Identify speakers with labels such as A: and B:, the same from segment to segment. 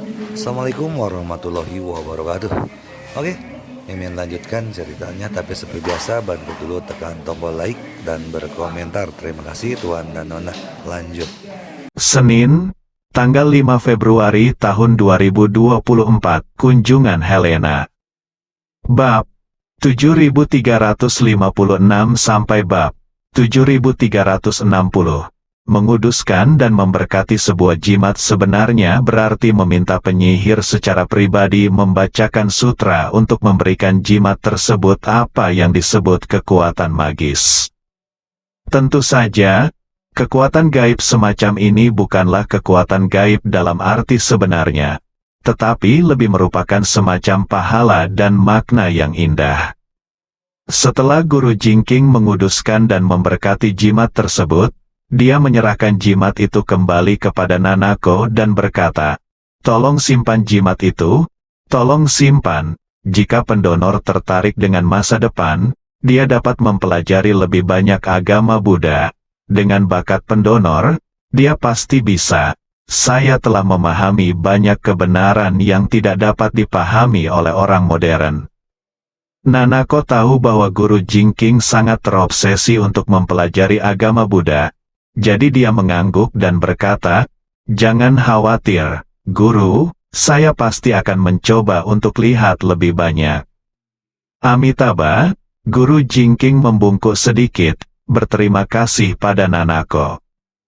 A: Assalamualaikum warahmatullahi wabarakatuh. Oke, Mimin lanjutkan ceritanya, tapi seperti biasa bantu dulu tekan tombol like dan berkomentar. Terima kasih Tuan dan Nona. Lanjut.
B: Senin, tanggal 5 Februari tahun 2024, kunjungan Helena. Bab 7356 sampai bab 7360. Menguduskan dan memberkati sebuah jimat sebenarnya berarti meminta penyihir secara pribadi membacakan sutra untuk memberikan jimat tersebut apa yang disebut kekuatan magis. Tentu saja, kekuatan gaib semacam ini bukanlah kekuatan gaib dalam arti sebenarnya, tetapi lebih merupakan semacam pahala dan makna yang indah. Setelah Guru Jingking menguduskan dan memberkati jimat tersebut, dia menyerahkan jimat itu kembali kepada Nanako dan berkata, "Tolong simpan jimat itu, tolong simpan. Jika pendonor tertarik dengan masa depan, dia dapat mempelajari lebih banyak agama Buddha. Dengan bakat pendonor, dia pasti bisa. Saya telah memahami banyak kebenaran yang tidak dapat dipahami oleh orang modern." Nanako tahu bahwa Guru Jingking sangat terobsesi untuk mempelajari agama Buddha. Jadi dia mengangguk dan berkata, "Jangan khawatir, Guru, saya pasti akan mencoba untuk lihat lebih banyak." Amitabha, Guru Jingking membungkuk sedikit, berterima kasih pada Nanako.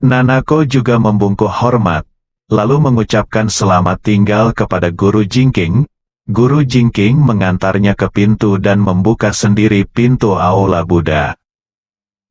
B: Nanako juga membungkuk hormat, lalu mengucapkan selamat tinggal kepada Guru Jingking. Guru Jingking mengantarnya ke pintu dan membuka sendiri pintu aula Buddha.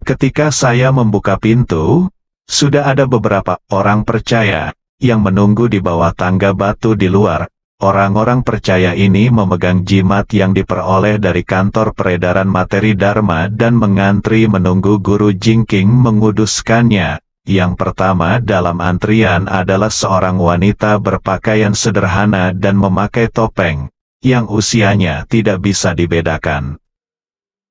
B: Ketika saya membuka pintu, sudah ada beberapa orang percaya yang menunggu di bawah tangga batu di luar. Orang-orang percaya ini memegang jimat yang diperoleh dari kantor peredaran materi Dharma dan mengantri menunggu Guru Jingking menguduskannya. Yang pertama dalam antrian adalah seorang wanita berpakaian sederhana dan memakai topeng, yang usianya tidak bisa dibedakan.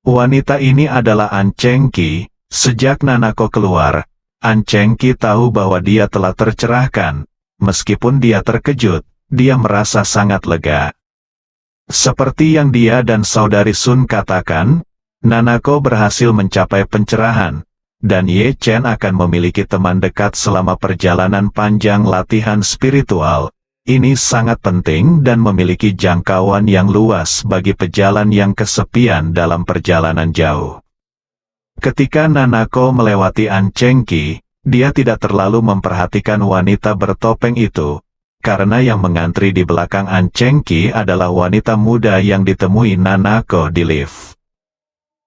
B: Wanita ini adalah An Chengqi. Sejak Nanako keluar, An Chengqi tahu bahwa dia telah tercerahkan. Meskipun dia terkejut, dia merasa sangat lega. Seperti yang dia dan saudari Sun katakan, Nanako berhasil mencapai pencerahan, dan Ye Chen akan memiliki teman dekat selama perjalanan panjang latihan spiritual. Ini sangat penting dan memiliki jangkauan yang luas bagi pejalan yang kesepian dalam perjalanan jauh. Ketika Nanako melewati An Chengqi, dia tidak terlalu memperhatikan wanita bertopeng itu, karena yang mengantri di belakang An Chengqi adalah wanita muda yang ditemui Nanako di lift.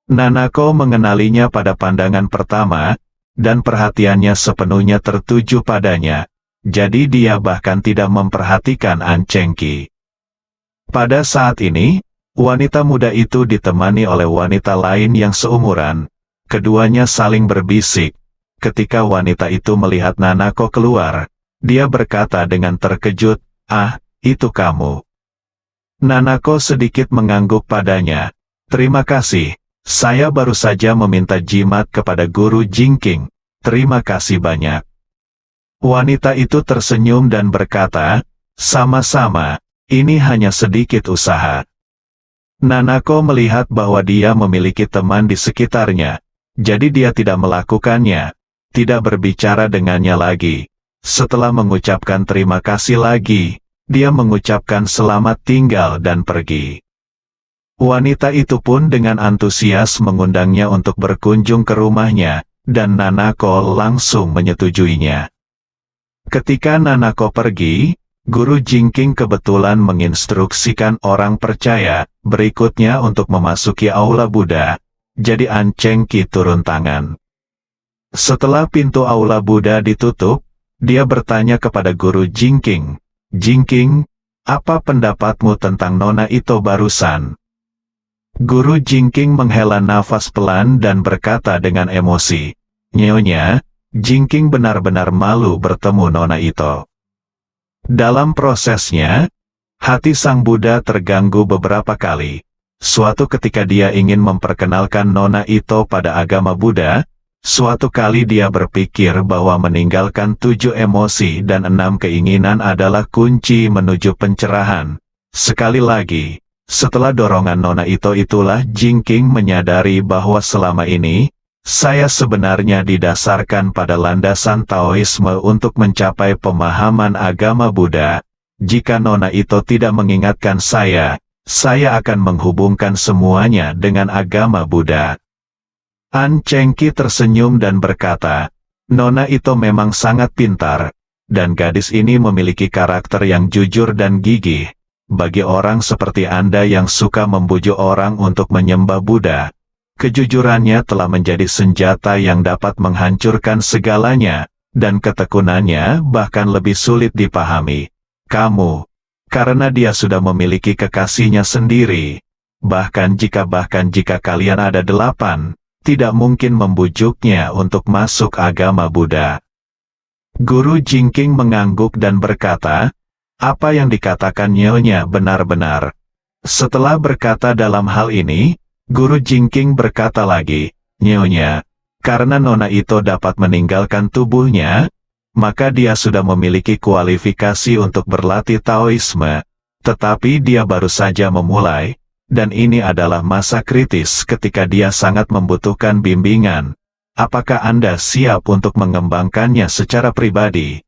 B: Nanako mengenalinya pada pandangan pertama, dan perhatiannya sepenuhnya tertuju padanya, jadi dia bahkan tidak memperhatikan An Chengqi. Pada saat ini, wanita muda itu ditemani oleh wanita lain yang seumuran. Keduanya saling berbisik. Ketika wanita itu melihat Nanako keluar, dia berkata dengan terkejut, "Ah, itu kamu." Nanako sedikit mengangguk padanya. "Terima kasih, saya baru saja meminta jimat kepada Guru Jingking. Terima kasih banyak." Wanita itu tersenyum dan berkata, "Sama-sama, ini hanya sedikit usaha." Nanako melihat bahwa dia memiliki teman di sekitarnya. Jadi dia tidak melakukannya, tidak berbicara dengannya lagi. Setelah mengucapkan terima kasih lagi, dia mengucapkan selamat tinggal dan pergi. Wanita itu pun dengan antusias mengundangnya untuk berkunjung ke rumahnya, dan Nanako langsung menyetujuinya. Ketika Nanako pergi, Guru Jingking kebetulan menginstruksikan orang percaya berikutnya untuk memasuki aula Buddha. Jadi An Chengqi turun tangan. Setelah pintu aula Buddha ditutup, dia bertanya kepada Guru Jingking, "Jingking, apa pendapatmu tentang Nona Ito barusan?" Guru Jingking menghela nafas pelan dan berkata dengan emosi, "Nyonya, Jingking benar-benar malu bertemu Nona Ito." Dalam prosesnya, hati Sang Buddha terganggu beberapa kali. Suatu ketika dia ingin memperkenalkan Nona Ito pada agama Buddha, Suatu kali dia berpikir bahwa meninggalkan 7 emosi dan 6 keinginan adalah kunci menuju pencerahan. Sekali lagi, setelah dorongan Nona itulah Jingking menyadari bahwa selama ini, saya sebenarnya didasarkan pada landasan Taoisme untuk mencapai pemahaman agama Buddha. Jika Nona Ito tidak mengingatkan saya akan menghubungkan semuanya dengan agama Buddha. An Chengki tersenyum dan berkata, Nona Ito memang sangat pintar, dan gadis ini memiliki karakter yang jujur dan gigih. Bagi orang seperti Anda yang suka membujuk orang untuk menyembah Buddha, kejujurannya telah menjadi senjata yang dapat menghancurkan segalanya, dan ketekunannya bahkan lebih sulit dipahami. Karena dia sudah memiliki kekasihnya sendiri. Bahkan jika kalian ada 8, tidak mungkin membujuknya untuk masuk agama Buddha. Guru Jingking mengangguk dan berkata, apa yang dikatakan Nyonya benar-benar. Setelah berkata dalam hal ini, Guru Jingking berkata lagi, Nyonya, karena Nona Ito dapat meninggalkan tubuhnya, maka dia sudah memiliki kualifikasi untuk berlatih Taoisme, tetapi dia baru saja memulai, dan ini adalah masa kritis ketika dia sangat membutuhkan bimbingan. Apakah Anda siap untuk mengembangkannya secara pribadi?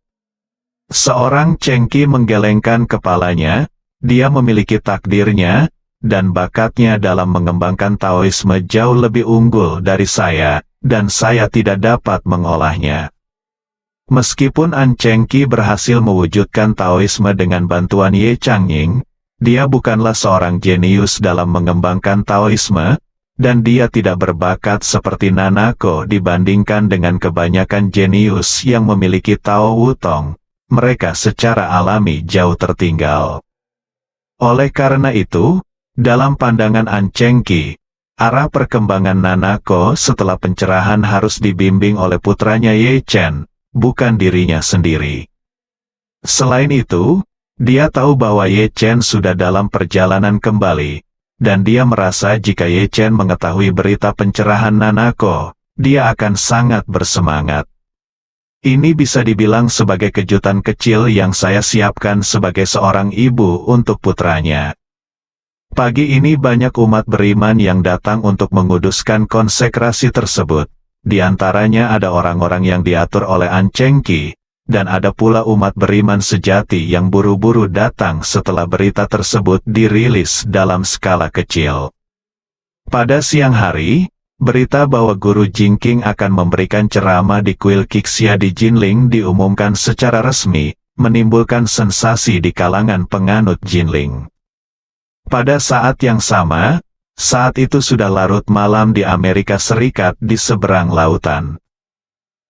B: Seorang Chengki menggelengkan kepalanya, dia memiliki takdirnya, dan bakatnya dalam mengembangkan Taoisme jauh lebih unggul dari saya, dan saya tidak dapat mengolahnya. Meskipun An Chengki berhasil mewujudkan Taoisme dengan bantuan Ye Changying, dia bukanlah seorang jenius dalam mengembangkan Taoisme, dan dia tidak berbakat seperti Nanako dibandingkan dengan kebanyakan jenius yang memiliki Tao Wutong. Mereka secara alami jauh tertinggal. Oleh karena itu, dalam pandangan An Chengki, arah perkembangan Nanako setelah pencerahan harus dibimbing oleh putranya Ye Chen, bukan dirinya sendiri. Selain itu, dia tahu bahwa Ye Chen sudah dalam perjalanan kembali, dan dia merasa jika Ye Chen mengetahui berita pencerahan Nanako, dia akan sangat bersemangat. Ini bisa dibilang sebagai kejutan kecil yang saya siapkan sebagai seorang ibu untuk putranya. Pagi ini banyak umat beriman yang datang untuk menguduskan konsekrasi tersebut. Di antaranya ada orang-orang yang diatur oleh An Chengki, dan ada pula umat beriman sejati yang buru-buru datang setelah berita tersebut dirilis dalam skala kecil. Pada siang hari, berita bahwa Guru Jingking akan memberikan ceramah di kuil Qixia di Jinling diumumkan secara resmi, menimbulkan sensasi di kalangan penganut Jinling. Pada saat yang sama, saat itu sudah larut malam di Amerika Serikat di seberang lautan.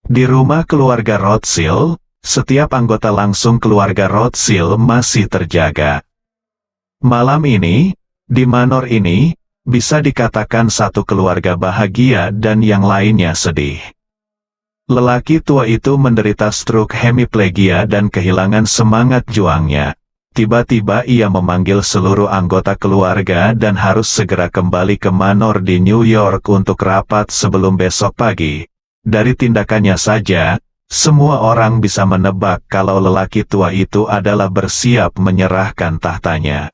B: Di rumah keluarga Rothschild, setiap anggota langsung keluarga Rothschild masih terjaga. Malam ini, di manor ini, bisa dikatakan satu keluarga bahagia dan yang lainnya sedih. Lelaki tua itu menderita stroke hemiplegia dan kehilangan semangat juangnya. Tiba-tiba ia memanggil seluruh anggota keluarga dan harus segera kembali ke manor di New York untuk rapat sebelum besok pagi. Dari tindakannya saja, semua orang bisa menebak kalau lelaki tua itu adalah bersiap menyerahkan tahtanya.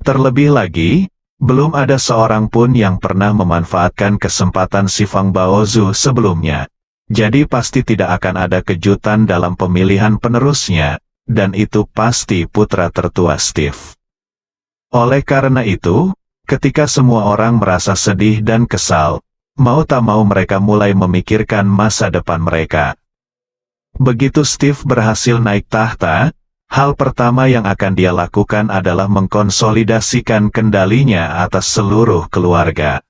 B: Terlebih lagi, belum ada seorang pun yang pernah memanfaatkan kesempatan si Fang Baozu sebelumnya. Jadi pasti tidak akan ada kejutan dalam pemilihan penerusnya. Dan itu pasti putra tertua Steve. Oleh karena itu, ketika semua orang merasa sedih dan kesal, mau tak mau mereka mulai memikirkan masa depan mereka. Begitu Steve berhasil naik tahta, hal pertama yang akan dia lakukan adalah mengkonsolidasikan kendalinya atas seluruh keluarga.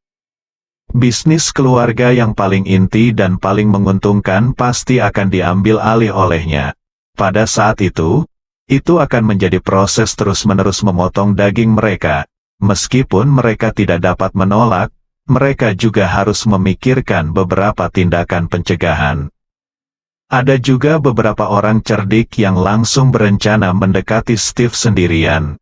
B: Bisnis keluarga yang paling inti dan paling menguntungkan pasti akan diambil alih olehnya. Pada saat itu akan menjadi proses terus-menerus memotong daging mereka. Meskipun mereka tidak dapat menolak, mereka juga harus memikirkan beberapa tindakan pencegahan. Ada juga beberapa orang cerdik yang langsung berencana mendekati Steve sendirian.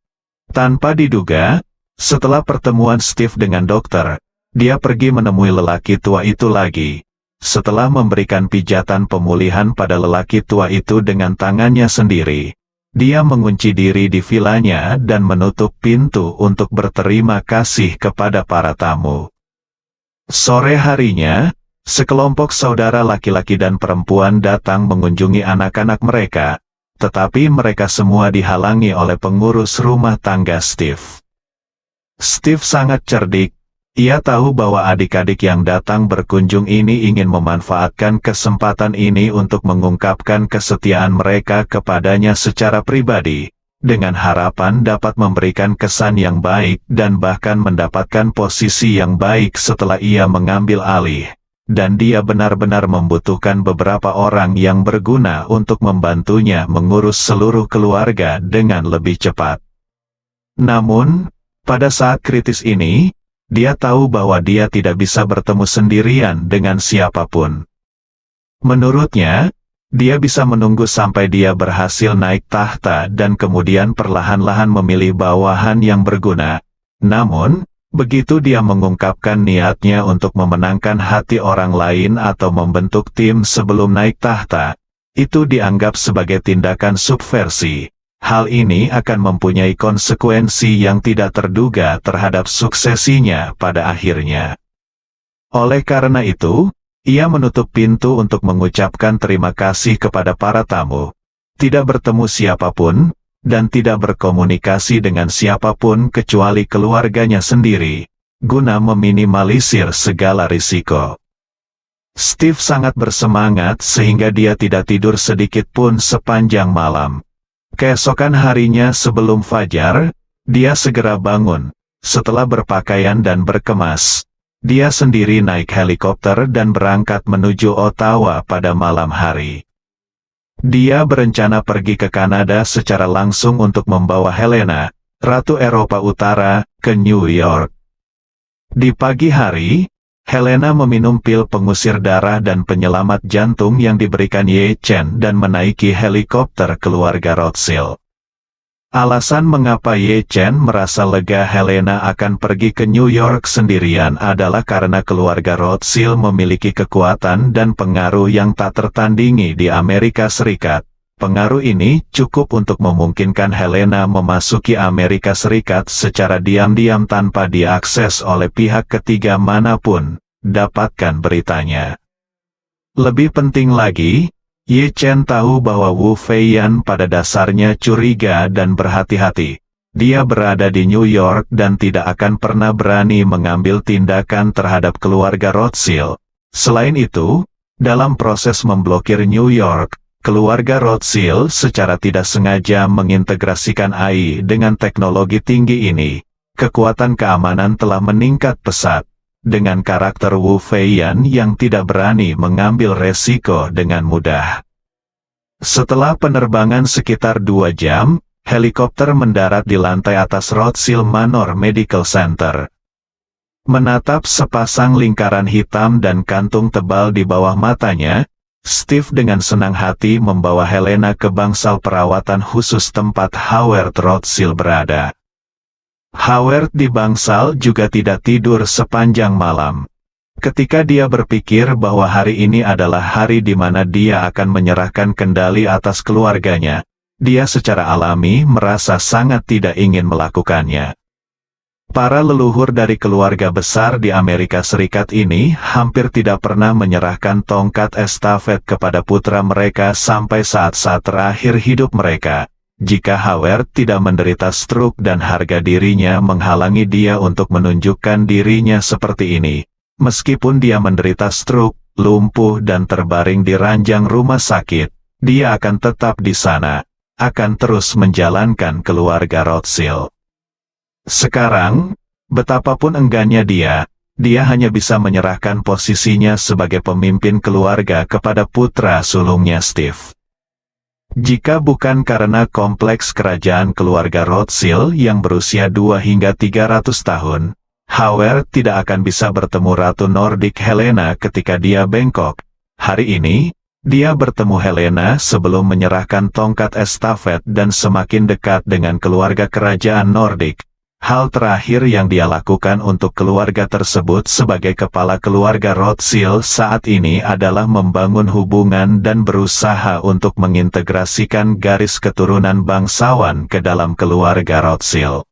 B: Tanpa diduga, setelah pertemuan Steve dengan dokter, dia pergi menemui lelaki tua itu lagi. setelah memberikan pijatan pemulihan pada lelaki tua itu dengan tangannya sendiri, dia mengunci diri di vilanya dan menutup pintu untuk berterima kasih kepada para tamu. Sore harinya, sekelompok saudara laki-laki dan perempuan datang mengunjungi anak-anak mereka, tetapi mereka semua dihalangi oleh pengurus rumah tangga Steve. Steve sangat cerdik. Ia tahu bahwa adik-adik yang datang berkunjung ini ingin memanfaatkan kesempatan ini untuk mengungkapkan kesetiaan mereka kepadanya secara pribadi, dengan harapan dapat memberikan kesan yang baik dan bahkan mendapatkan posisi yang baik setelah ia mengambil alih. Dan dia benar-benar membutuhkan beberapa orang yang berguna untuk membantunya mengurus seluruh keluarga dengan lebih cepat. Namun, pada saat kritis ini, dia tahu bahwa dia tidak bisa bertemu sendirian dengan siapapun. Menurutnya, dia bisa menunggu sampai dia berhasil naik tahta dan kemudian perlahan-lahan memilih bawahan yang berguna. Namun, begitu dia mengungkapkan niatnya untuk memenangkan hati orang lain atau membentuk tim sebelum naik tahta, itu dianggap sebagai tindakan subversi. Hal ini akan mempunyai konsekuensi yang tidak terduga terhadap suksesinya pada akhirnya. Oleh karena itu, ia menutup pintu untuk mengucapkan terima kasih kepada para tamu, tidak bertemu siapapun, dan tidak berkomunikasi dengan siapapun kecuali keluarganya sendiri, guna meminimalisir segala risiko. Steve sangat bersemangat sehingga dia tidak tidur sedikit pun sepanjang malam. Keesokan harinya sebelum fajar, dia segera bangun. Setelah berpakaian dan berkemas, dia sendiri naik helikopter dan berangkat menuju Ottawa pada malam hari. Dia berencana pergi ke Kanada secara langsung untuk membawa Helena, Ratu Eropa Utara, ke New York. Di pagi hari, Helena meminum pil pengusir darah dan penyelamat jantung yang diberikan Ye Chen dan menaiki helikopter keluarga Rothschild. Alasan mengapa Ye Chen merasa lega Helena akan pergi ke New York sendirian adalah karena keluarga Rothschild memiliki kekuatan dan pengaruh yang tak tertandingi di Amerika Serikat. Pengaruh ini cukup untuk memungkinkan Helena memasuki Amerika Serikat secara diam-diam tanpa diakses oleh pihak ketiga manapun. Dapatkan beritanya. Lebih penting lagi, Ye Chen tahu bahwa Wu Feiyan pada dasarnya curiga dan berhati-hati. Dia berada di New York dan tidak akan pernah berani mengambil tindakan terhadap keluarga Rothschild. Selain itu, dalam proses memblokir New York, keluarga Rothschild secara tidak sengaja mengintegrasikan AI dengan teknologi tinggi ini. Kekuatan keamanan telah meningkat pesat, dengan karakter Wu Feiyan yang tidak berani mengambil resiko dengan mudah. Setelah penerbangan sekitar 2 jam, helikopter mendarat di lantai atas Rothschild Manor Medical Center. Menatap sepasang lingkaran hitam dan kantung tebal di bawah matanya, Steve dengan senang hati membawa Helena ke bangsal perawatan khusus tempat Howard Rothschild berada. Howard di bangsal juga tidak tidur sepanjang malam. Ketika dia berpikir bahwa hari ini adalah hari di mana dia akan menyerahkan kendali atas keluarganya, dia secara alami merasa sangat tidak ingin melakukannya. Para leluhur dari keluarga besar di Amerika Serikat ini hampir tidak pernah menyerahkan tongkat estafet kepada putra mereka sampai saat-saat terakhir hidup mereka. Jika Howard tidak menderita stroke dan harga dirinya menghalangi dia untuk menunjukkan dirinya seperti ini. Meskipun dia menderita stroke, lumpuh dan terbaring di ranjang rumah sakit, dia akan tetap di sana, akan terus menjalankan keluarga Rothschild. Sekarang, betapapun enggannya dia hanya bisa menyerahkan posisinya sebagai pemimpin keluarga kepada putra sulungnya Steve. Jika bukan karena kompleks kerajaan keluarga Rothschild yang berusia 2 hingga 300 tahun, Howard tidak akan bisa bertemu Ratu Nordik Helena ketika dia bengkok. Hari ini, dia bertemu Helena sebelum menyerahkan tongkat estafet dan semakin dekat dengan keluarga kerajaan Nordik. Hal terakhir yang dia lakukan untuk keluarga tersebut sebagai kepala keluarga Rothschild saat ini adalah membangun hubungan dan berusaha untuk mengintegrasikan garis keturunan bangsawan ke dalam keluarga Rothschild.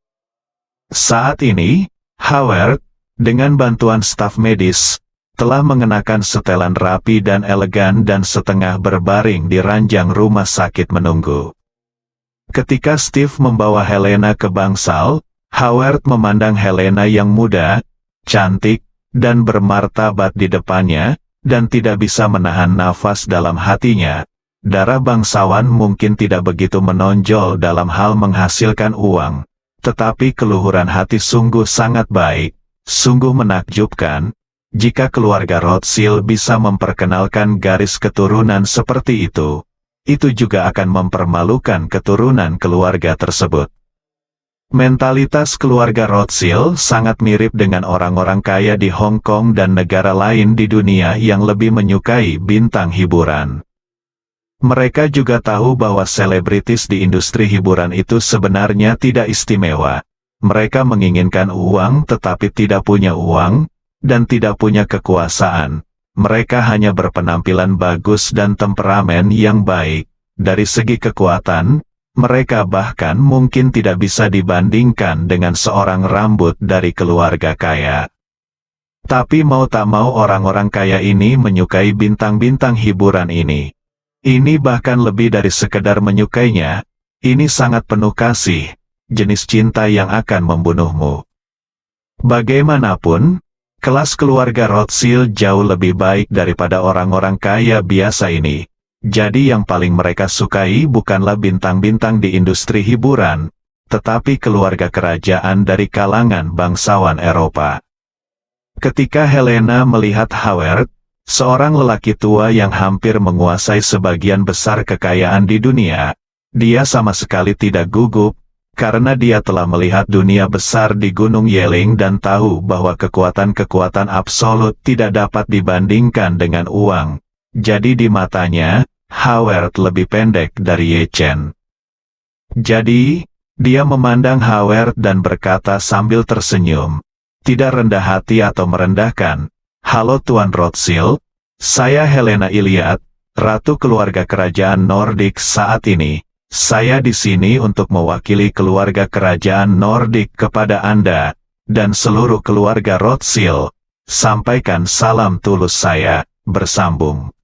B: Saat ini, Howard, dengan bantuan staf medis, telah mengenakan setelan rapi dan elegan dan setengah berbaring di ranjang rumah sakit menunggu. Ketika Steve membawa Helena ke bangsal, Howard memandang Helena yang muda, cantik, dan bermartabat di depannya, dan tidak bisa menahan nafas dalam hatinya. Darah bangsawan mungkin tidak begitu menonjol dalam hal menghasilkan uang, tetapi keluhuran hati sungguh sangat baik, sungguh menakjubkan. Jika keluarga Rothschild bisa memperkenalkan garis keturunan seperti itu juga akan mempermalukan keturunan keluarga tersebut. Mentalitas keluarga Rothschild sangat mirip dengan orang-orang kaya di Hong Kong dan negara lain di dunia yang lebih menyukai bintang hiburan. Mereka juga tahu bahwa selebritis di industri hiburan itu sebenarnya tidak istimewa. Mereka menginginkan uang tetapi tidak punya uang, dan tidak punya kekuasaan. Mereka hanya berpenampilan bagus dan temperamen yang baik. Dari segi kekuatan, mereka bahkan mungkin tidak bisa dibandingkan dengan seorang rambut dari keluarga kaya. Tapi mau tak mau orang-orang kaya ini menyukai bintang-bintang hiburan ini. Ini bahkan lebih dari sekedar menyukainya, ini sangat penuh kasih, jenis cinta yang akan membunuhmu. Bagaimanapun, kelas keluarga Rothschild jauh lebih baik daripada orang-orang kaya biasa ini. Jadi yang paling mereka sukai bukanlah bintang-bintang di industri hiburan, tetapi keluarga kerajaan dari kalangan bangsawan Eropa. Ketika Helena melihat Howard, seorang lelaki tua yang hampir menguasai sebagian besar kekayaan di dunia, dia sama sekali tidak gugup, karena dia telah melihat dunia besar di Gunung Yeling dan tahu bahwa kekuatan-kekuatan absolut tidak dapat dibandingkan dengan uang. Jadi di matanya, Howard lebih pendek dari Ye Chen. Jadi, dia memandang Howard dan berkata sambil tersenyum, tidak rendah hati atau merendahkan, "Halo Tuan Rothschild, saya Helena Iliad, ratu keluarga kerajaan Nordik saat ini. Saya di sini untuk mewakili keluarga kerajaan Nordik kepada Anda, dan seluruh keluarga Rothschild. Sampaikan salam tulus saya," bersambung.